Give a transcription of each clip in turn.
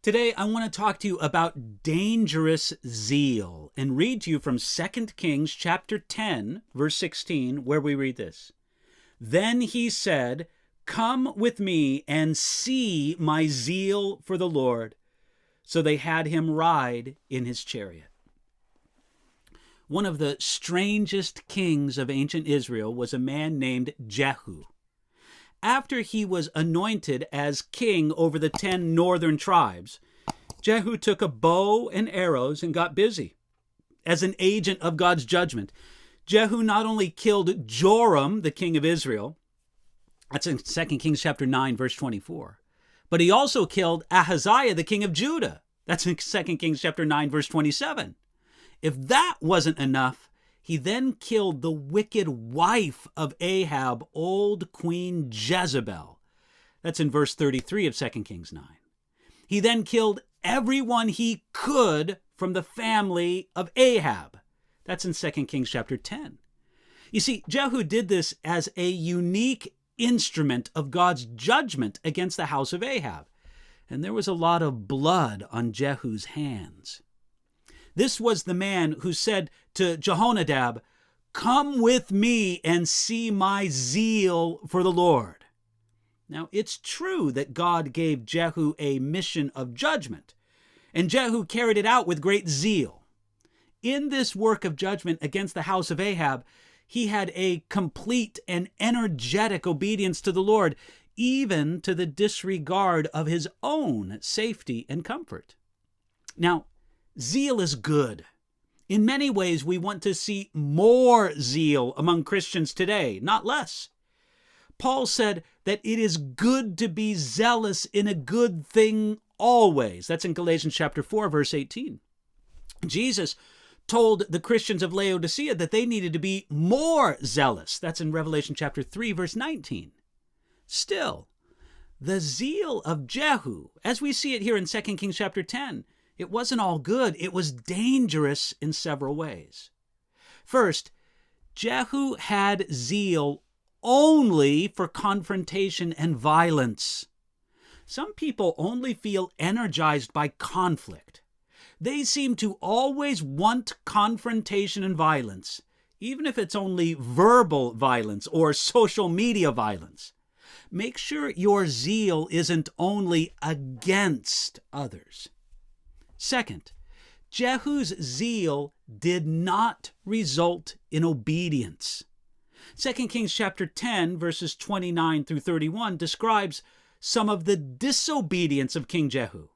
Today, I want to talk to you about dangerous zeal and read to you from 2 Kings chapter 10, verse 16, where we read this. Then he said, "Come with me and see my zeal for the Lord." So they had him ride in his chariot. One of the strangest kings of ancient Israel was a man named Jehu. After he was anointed as king over the 10 northern tribes, Jehu took a bow and arrows and got busy. As an agent of God's judgment, Jehu not only killed Joram, the king of Israel, that's in 2 Kings chapter 9, verse 24, but he also killed Ahaziah, the king of Judah. That's in 2 Kings chapter 9, verse 27. If that wasn't enough, he then killed the wicked wife of Ahab, old Queen Jezebel. That's in verse 33 of 2 Kings 9. He then killed everyone he could from the family of Ahab. That's in 2 Kings chapter 10. You see, Jehu did this as a unique instrument of God's judgment against the house of Ahab. And there was a lot of blood on Jehu's hands. This was the man who said to Jehonadab, "Come with me and see my zeal for the Lord." Now, it's true that God gave Jehu a mission of judgment, and Jehu carried it out with great zeal. In this work of judgment against the house of Ahab, he had a complete and energetic obedience to the Lord, even to the disregard of his own safety and comfort. Now, zeal is good. In many ways, we want to see more zeal among Christians today, not less. Paul said that it is good to be zealous in a good thing always. That's in Galatians chapter 4, verse 18. Jesus told the Christians of Laodicea that they needed to be more zealous. That's in Revelation chapter 3, verse 19. Still, the zeal of Jehu, as we see it here in 2 Kings chapter 10, it wasn't all good. It was dangerous in several ways. First, Jehu had zeal only for confrontation and violence. Some people only feel energized by conflict. They seem to always want confrontation and violence, even if it's only verbal violence or social media violence. Make sure your zeal isn't only against others. Second, Jehu's zeal did not result in obedience. 2 Kings chapter 10, verses 29 through 31 describes some of the disobedience of King Jehu.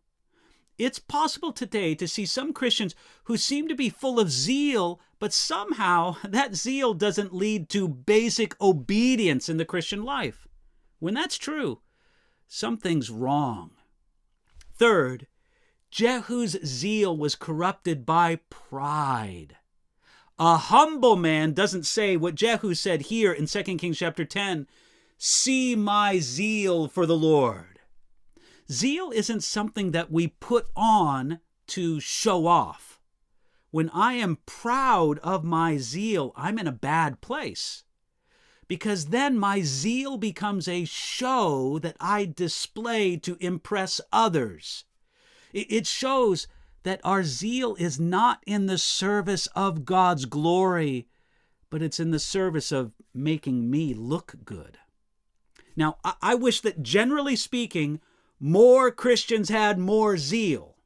It's possible today to see some Christians who seem to be full of zeal, but somehow that zeal doesn't lead to basic obedience in the Christian life. When that's true, something's wrong. Third, Jehu's zeal was corrupted by pride. A humble man doesn't say what Jehu said here in 2 Kings chapter 10, "See my zeal for the Lord." Zeal isn't something that we put on to show off. When I am proud of my zeal, I'm in a bad place, because then my zeal becomes a show that I display to impress others. It shows that our zeal is not in the service of God's glory, but it's in the service of making me look good. Now, I wish that generally speaking, more Christians had more zeal.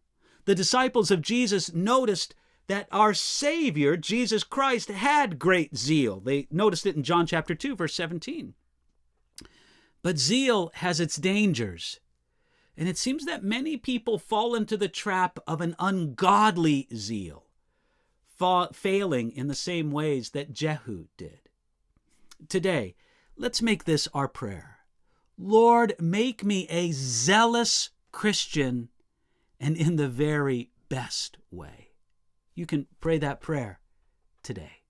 The disciples of Jesus noticed that our Savior, Jesus Christ, had great zeal. They noticed it in John chapter 2, verse 17. But zeal has its dangers. And it seems that many people fall into the trap of an ungodly zeal, failing in the same ways that Jehu did. Today, let's make this our prayer. Lord, make me a zealous Christian, and in the very best way. You can pray that prayer today.